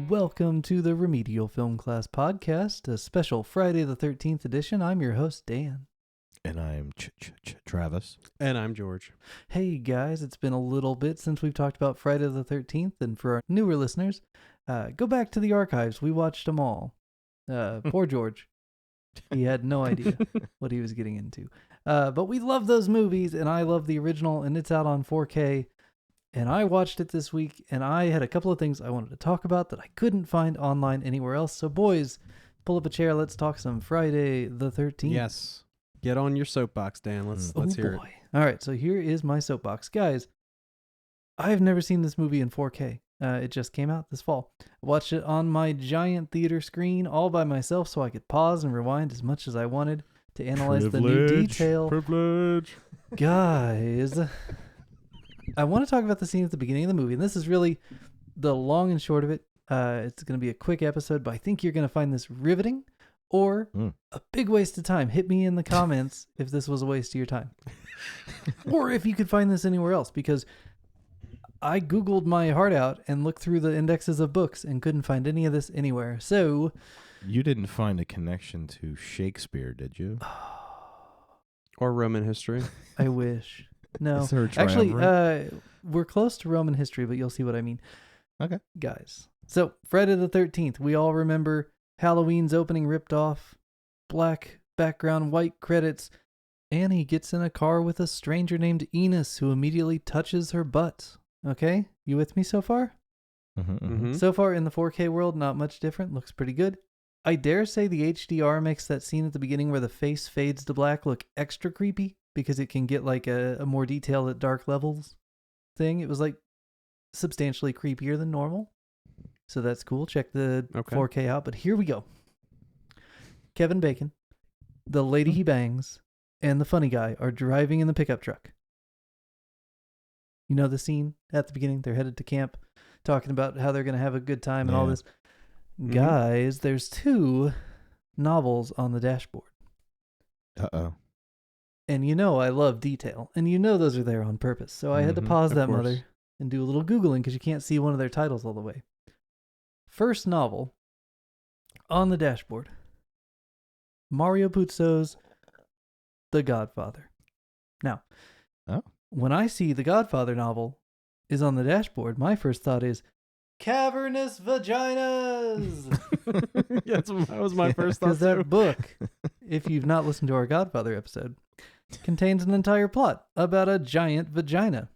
Welcome to the Remedial Film Class Podcast, a special Friday the 13th edition. I'm your host, Dan. And I'm Travis. And I'm George. Hey guys, it's been a little bit since we've talked about Friday the 13th, and for our newer listeners, go back to the archives. We watched them all. Poor George. He had no idea what he was getting into. But we love those movies, and I love the original, and it's out on 4K. And I watched it this week, and I had a couple of things I wanted to talk about that I couldn't find online anywhere else. So boys, pull up a chair. Let's talk some Friday the 13th. Yes. Get on your soapbox, Dan. Let's hear it. All right, so here is my soapbox. Guys, I've never seen this movie in 4K. It just came out this fall. I watched it on my giant theater screen all by myself so I could pause and rewind as much as I wanted to analyze the new detail. Guys, I want to talk about the scene at the beginning of the movie, and this is really the long and short of it. It's going to be a quick episode, but I think you're going to find this riveting or a big waste of time. Hit me in the comments if this was a waste of your time. Or if you could find this anywhere else, because I Googled my heart out and looked through the indexes of books and couldn't find any of this anywhere. So you didn't find a connection to Shakespeare, did you? Or Roman history. I wish. No. Actually, we're close to Roman history, but you'll see what I mean. Okay. Guys. So Friday the 13th, we all remember Halloween's opening ripped off, black background, white credits. Annie gets in a car with a stranger named Enos who immediately touches her butt. Okay? You with me so far? Mm-hmm. So far in the 4K world, not much different. Looks pretty good. I dare say the HDR makes that scene at the beginning where the face fades to black look extra creepy because it can get like a more detailed at dark levels thing. It was like substantially creepier than normal. So that's cool. Check the 4K out. But here we go. Kevin Bacon, the lady he bangs, and the funny guy are driving in the pickup truck. You know the scene at the beginning? They're headed to camp, talking about how they're going to have a good time and all this. Mm-hmm. Guys, there's 2 novels on the dashboard. Uh-oh. And you know I love detail. And you know those are there on purpose. So I had to pause that mother and do a little Googling because you can't see one of their titles all the way. First novel on the dashboard. Mario Puzo's The Godfather. Now, when I see The Godfather novel is on the dashboard, my first thought is cavernous vaginas. Yeah, that was my first thought. Because that book, if you've not listened to our Godfather episode, contains an entire plot about a giant vagina.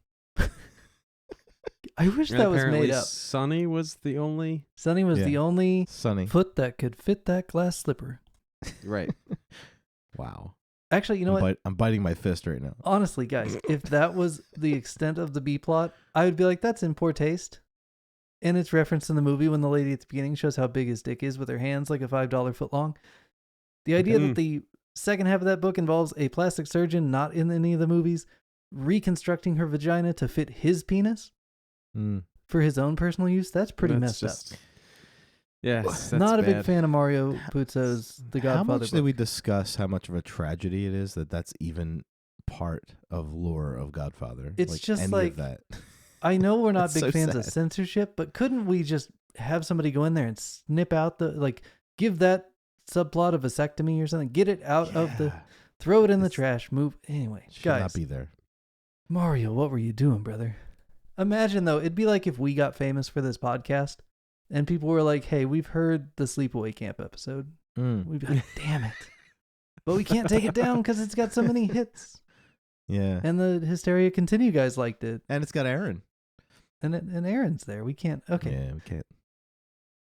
I wish that was made up. Sonny was the only foot that could fit that glass slipper. Right. Wow. Actually, you know what? I'm biting my fist right now. Honestly, guys, if that was the extent of the B plot, I would be like, that's in poor taste. And it's referenced in the movie when the lady at the beginning shows how big his dick is with her hands like a $5 foot long. The idea that the second half of that book involves a plastic surgeon, not in any of the movies, reconstructing her vagina to fit his penis for his own personal use, that's pretty messed up. Yes, that's not a bad. big fan of Mario Puzo's The Godfather. How much book. did we discuss how much of a tragedy it is that that's even part of lore of Godfather? It's like just any like of that. I know we're not big so fans sad. of censorship, but couldn't we just have somebody go in there and snip out give that subplot of vasectomy or something, get it out of throw it in the trash, move anyway. Should guys, not be there. Mario, what were you doing, brother? Imagine though, it'd be like if we got famous for this podcast and people were like, hey, we've heard the Sleepaway Camp episode. We'd be like, damn it. But we can't take it down because it's got so many hits. Yeah. And the Hysteria Continue guys liked it. And it's got Aaron. And Aaron's there. We can't. Okay. Yeah, we can't.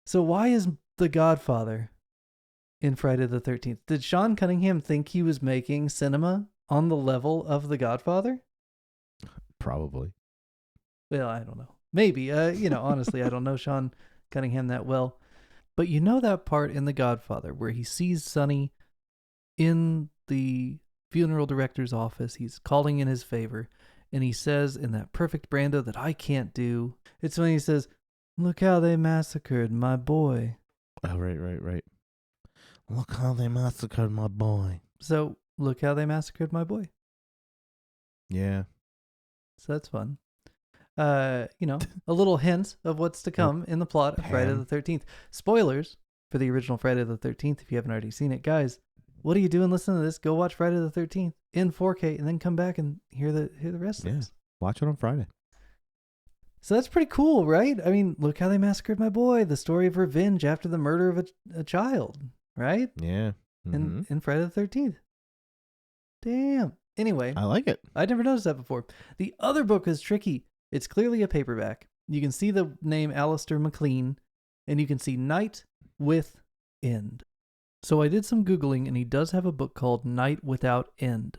So why is The Godfather in Friday the 13th? Did Sean Cunningham think he was making cinema on the level of The Godfather? Probably. Well, I don't know. Maybe. Honestly, I don't know Sean Cunningham that well. But you know that part in The Godfather where he sees Sonny in the funeral director's office. He's calling in his favor. And he says in that perfect Brando that I can't do. It's when he says, look how they massacred my boy. Oh, right. Look how they massacred my boy. So look how they massacred my boy. Yeah. So that's fun. A little hint of what's to come in the plot of Friday the 13th. Spoilers for the original Friday the 13th if you haven't already seen it. Guys, what are you doing listening to this? Go watch Friday the 13th in 4K and then come back and hear the rest of this. Watch it on Friday. So that's pretty cool, right? I mean, look how they massacred my boy. The story of revenge after the murder of a child, right? Yeah. Mm-hmm. In Friday the 13th. Damn. Anyway. I like it. I'd never noticed that before. The other book is tricky. It's clearly a paperback. You can see the name Alistair MacLean, and you can see Night with End. So I did some Googling, and he does have a book called Night Without End.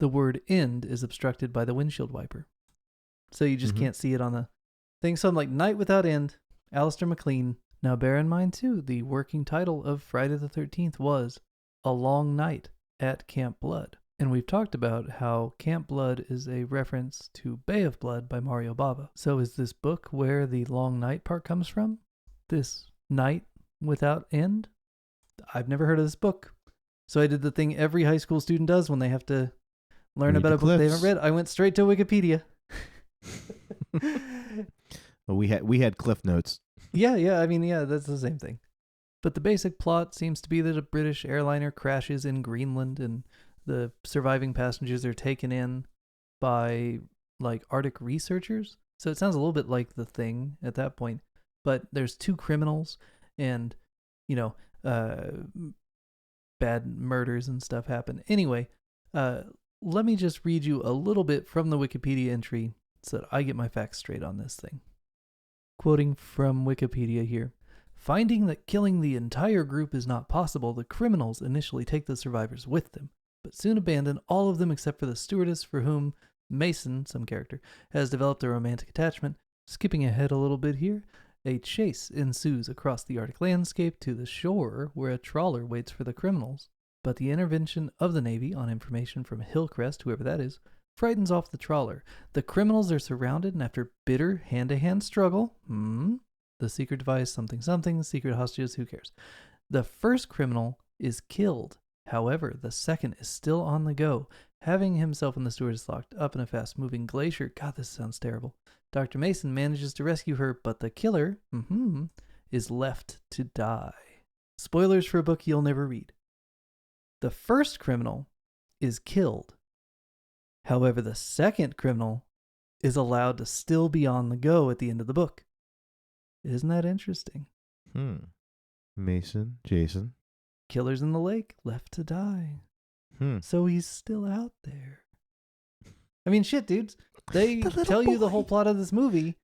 The word end is obstructed by the windshield wiper. So you just can't see it on the thing. So I'm like, Night Without End, Alistair MacLean. Now bear in mind, too, the working title of Friday the 13th was A Long Night at Camp Blood. And we've talked about how Camp Blood is a reference to Bay of Blood by Mario Bava. So is this book where the long night part comes from? This Night Without End? I've never heard of this book. So I did the thing every high school student does when they have to learn about a book they haven't read. I went straight to Wikipedia. Well, we had Cliff Notes. Yeah. I mean, that's the same thing. But the basic plot seems to be that a British airliner crashes in Greenland and the surviving passengers are taken in by like Arctic researchers. So it sounds a little bit like The Thing at that point. But there's two criminals and, bad murders and stuff happen. Anyway, let me just read you a little bit from the Wikipedia entry so that I get my facts straight on this thing. Quoting from Wikipedia here. Finding that killing the entire group is not possible, the criminals initially take the survivors with them, but soon abandon all of them except for the stewardess for whom Mason, some character, has developed a romantic attachment. Skipping ahead a little bit here, a chase ensues across the Arctic landscape to the shore where a trawler waits for the criminals, but the intervention of the Navy on information from Hillcrest, whoever that is, frightens off the trawler. The criminals are surrounded, and after bitter hand-to-hand struggle, the secret device, something, secret hostages, who cares? The first criminal is killed. However, the second is still on the go, having himself and the stewardess locked up in a fast-moving glacier. God, this sounds terrible. Dr. Mason manages to rescue her, but the killer, is left to die. Spoilers for a book you'll never read. The first criminal is killed. However, the second criminal is allowed to still be on the go at the end of the book. Isn't that interesting? Mason, Jason. Killer's in the lake, left to die. So he's still out there. I mean, shit, dudes. They tell you the whole plot of this movie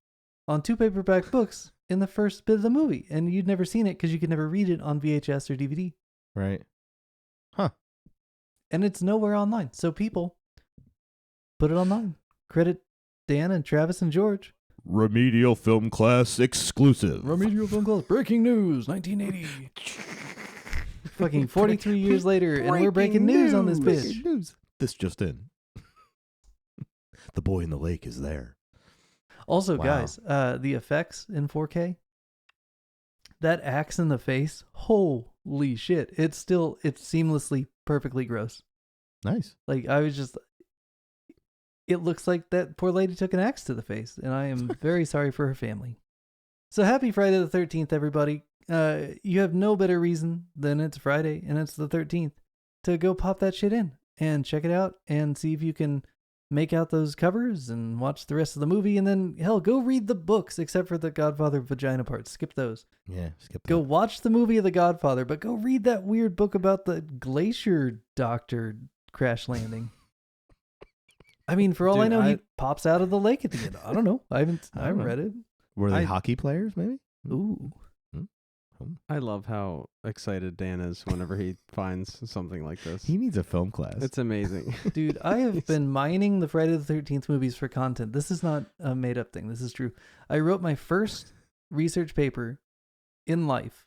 on 2 paperback books in the first bit of the movie, and you'd never seen it because you could never read it on VHS or DVD. Right. Huh. And it's nowhere online. So people, put it online. Credit Dan and Travis and George. Remedial Film Class exclusive. Remedial Film Class. Breaking news, 1980. Fucking 43 years later, and we're breaking news on this bitch. This just in. The boy in the lake is there. Also, guys, the effects in 4K, that axe in the face, holy shit. It's seamlessly perfectly gross. Nice. Like, it looks like that poor lady took an axe to the face, and I am very sorry for her family. So happy Friday the 13th, everybody. You have no better reason than it's Friday and it's the 13th to go pop that shit in and check it out and see if you can make out those covers and watch the rest of the movie, and then hell, go read the books except for the Godfather vagina parts. Skip those. Yeah, skip that. Go watch the movie of the Godfather, but go read that weird book about the glacier doctor crash landing. I mean, for all I know, he pops out of the lake at the end. I don't know. I haven't read it. Were they hockey players, maybe? Ooh. I love how excited Dan is whenever he finds something like this. He needs a film class. It's amazing. Dude, I have been mining the Friday the 13th movies for content. This is not a made-up thing. This is true. I wrote my first research paper in life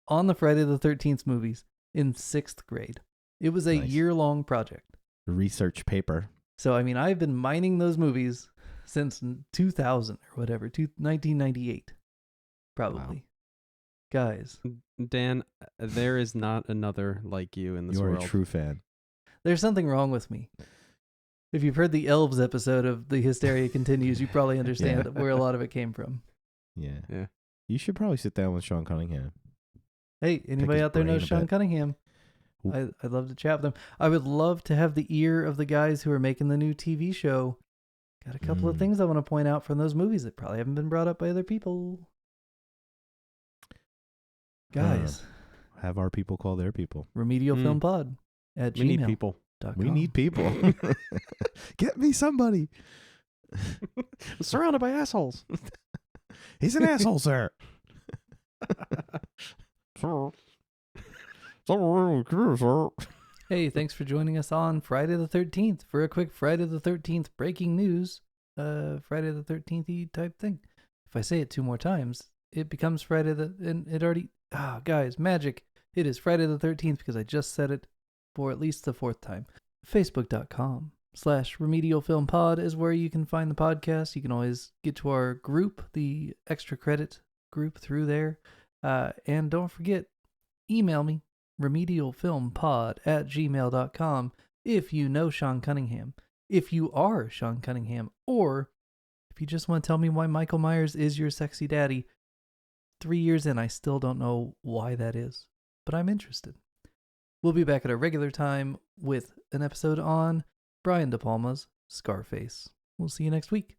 on the Friday the 13th movies in 6th grade. It was a year-long project. Research paper. So, I mean, I've been mining those movies since 2000 or whatever, 1998, probably. Wow. Guys, Dan, there is not another like you in this You are world. a true fan. there's something wrong with me. If you've heard the Elves episode of The Hysteria Continues, you probably understand Yeah. where a lot of it came from. Yeah. Yeah. You should probably sit down with Sean Cunningham. Hey, anybody his out there brain knows a Sean bit. Cunningham? I'd love to chat with them. I would love to have the ear of the guys who are making the new TV show. Got a couple of things I want to point out from those movies that probably haven't been brought up by other people. Guys, Have our people call their people. Remedial Film Pod at We need people. We need people. Get me somebody. Surrounded by assholes. He's an asshole, sir. Hey, thanks for joining us on Friday the 13th for a quick Friday the 13th breaking news, Friday the 13th type thing. If I say it 2 more times, it becomes Friday and it already, guys, magic. It is Friday the 13th because I just said it for at least the 4th time. Facebook.com/Remedial Film Pod is where you can find the podcast. You can always get to our group, the Extra Credit group, through there. And don't forget, email me, remedialfilmpod@gmail.com, if you know Sean Cunningham, if you are Sean Cunningham, or if you just want to tell me why Michael Myers is your sexy daddy. 3 years in, I still don't know why that is, but I'm interested. We'll be back at a regular time with an episode on Brian De Palma's Scarface. We'll see you next week.